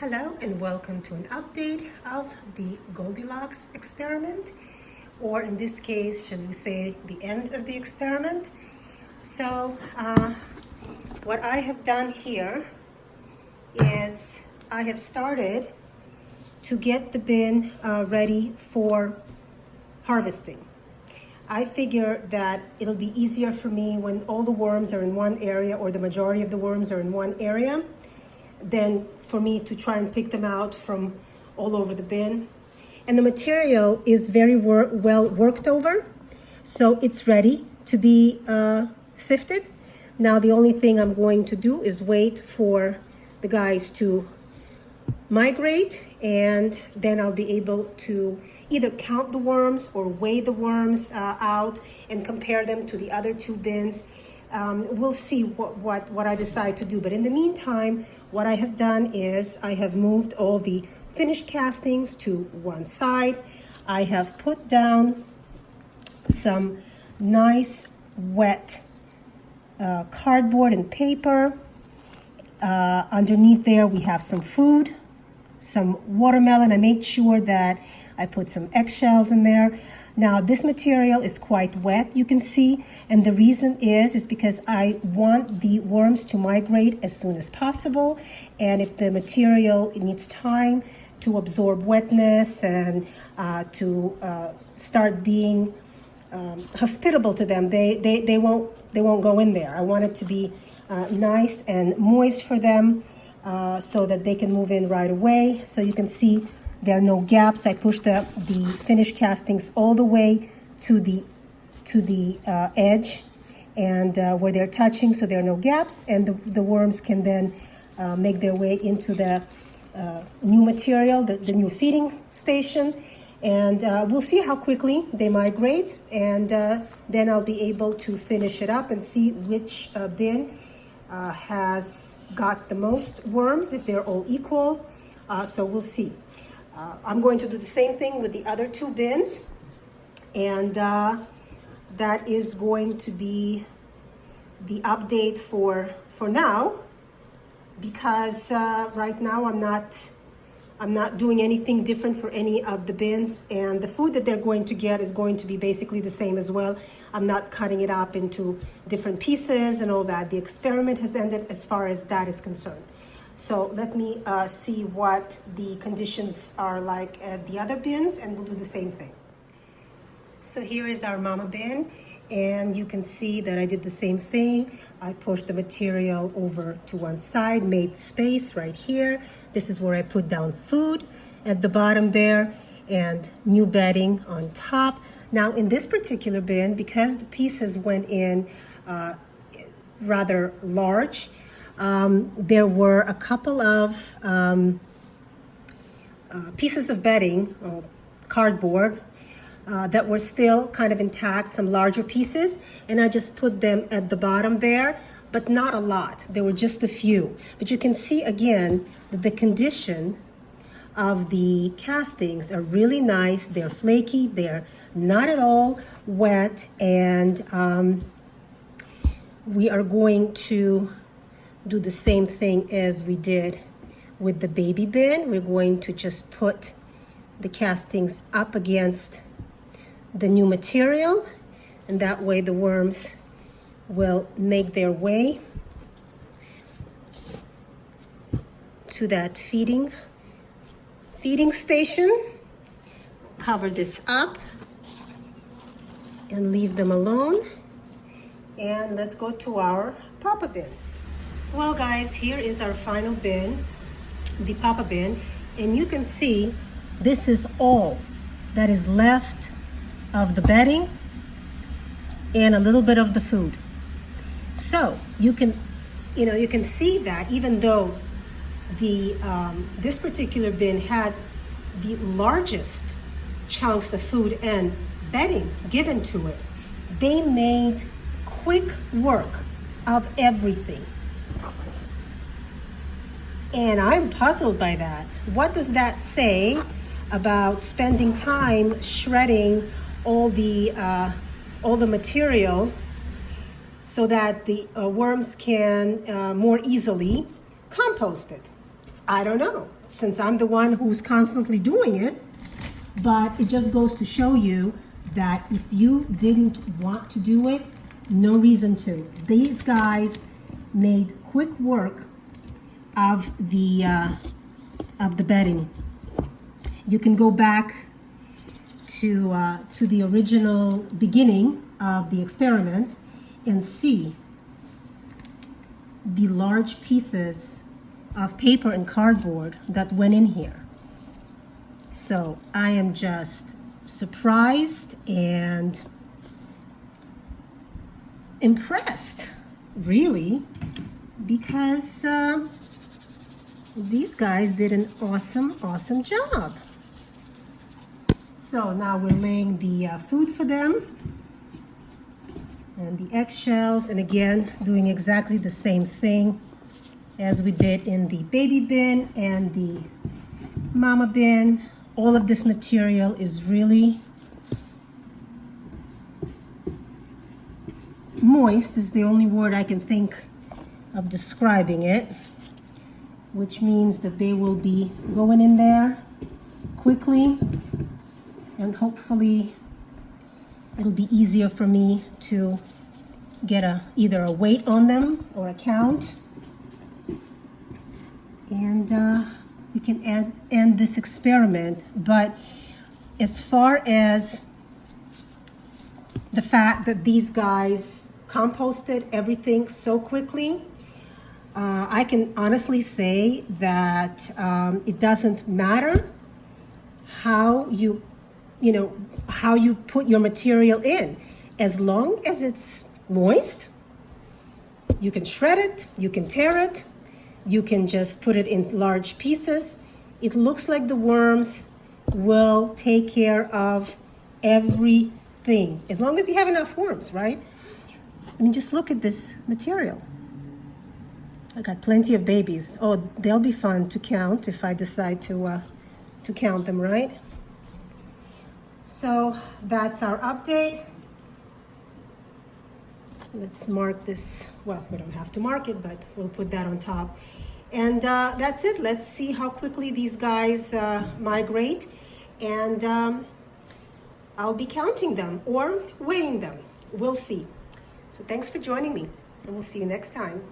Hello and welcome to an update of the Goldilocks experiment, or in this case, should we say the end of the experiment. So what I have done here is I have started to get the bin ready for harvesting. I figure that it'll be easier for me when all the worms are in one area, or the majority of the worms are in one area, than for me to try and pick them out from all over the bin. And the material is very well worked over, so it's ready to be sifted. Now the only thing I'm going to do is wait for the guys to migrate, and then I'll be able to either count the worms or weigh the worms out and compare them to the other two bins. We'll see what I decide to do. But in the meantime, what I have done is I have moved all the finished castings to one side. I have put down some nice wet cardboard and paper. Underneath there, we have some food, some watermelon. I made sure that I put some eggshells in there. Now this material is quite wet, you can see, and the reason is because I want the worms to migrate as soon as possible, and if the material needs time to absorb wetness and to start being hospitable to them, they won't go in there. I want it to be nice and moist for them so that they can move in right away. So you can see there are no gaps. I pushed the finished castings all the way to the edge, and where they're touching, so there are no gaps, and the worms can then make their way into the new material, the new feeding station, and we'll see how quickly they migrate, and then I'll be able to finish it up and see which bin has got the most worms, if they're all equal. So we'll see. I'm going to do the same thing with the other two bins, and that is going to be the update for now, because right now I'm not doing anything different for any of the bins, and the food that they're going to get is going to be basically the same as well. I'm not cutting it up into different pieces and all that. The experiment has ended as far as that is concerned. So let me see what the conditions are like at the other bins, and we'll do the same thing. So here is our mama bin, and you can see that I did the same thing. I pushed the material over to one side, made space right here. This is where I put down food at the bottom there, and new bedding on top. Now in this particular bin, because the pieces went in rather large, there were a couple of pieces of bedding, cardboard, that were still kind of intact, some larger pieces, and I just put them at the bottom there, but not a lot. There were just a few. But you can see again that the condition of the castings are really nice. They're flaky, they're not at all wet, and we are going to do the same thing as we did with the baby bin. We're going to just put the castings up against the new material, and that way the worms will make their way to that feeding station. Cover this up and leave them alone, and let's go to our papa bin. Well guys, here is our final bin, the papa bin, and you can see this is all that is left of the bedding and a little bit of the food. So you can see that even though the this particular bin had the largest chunks of food and bedding given to it, they made quick work of everything. And I'm puzzled by that. What does that say about spending time shredding all the material so that the worms can more easily compost it? I don't know, since I'm the one who's constantly doing it. But it just goes to show you that if you didn't want to do it, no reason to. These guys made quick work of the bedding. You can go back to the original beginning of the experiment and see the large pieces of paper and cardboard that went in here. So I am just surprised and impressed, really, because these guys did an awesome job. So now we're laying the food for them and the eggshells, and again doing exactly the same thing as we did in the baby bin and the mama bin. All of this material is really moist, is the only word I can think of describing it, which means that they will be going in there quickly, and hopefully it'll be easier for me to get either a weight on them or a count, and we can end this experiment. But as far as the fact that these guys composted everything so quickly, I can honestly say that it doesn't matter how you put your material in, as long as it's moist. You can shred it, you can tear it, you can just put it in large pieces. It looks like the worms will take care of everything, as long as you have enough worms, right? I mean, just look at this material. I got plenty of babies. Oh, they'll be fun to count if I decide to count them, right? So that's our update. Let's mark this. Well, we don't have to mark it, but we'll put that on top. And that's it. Let's see how quickly these guys migrate. And I'll be counting them or weighing them. We'll see. So thanks for joining me, and we'll see you next time.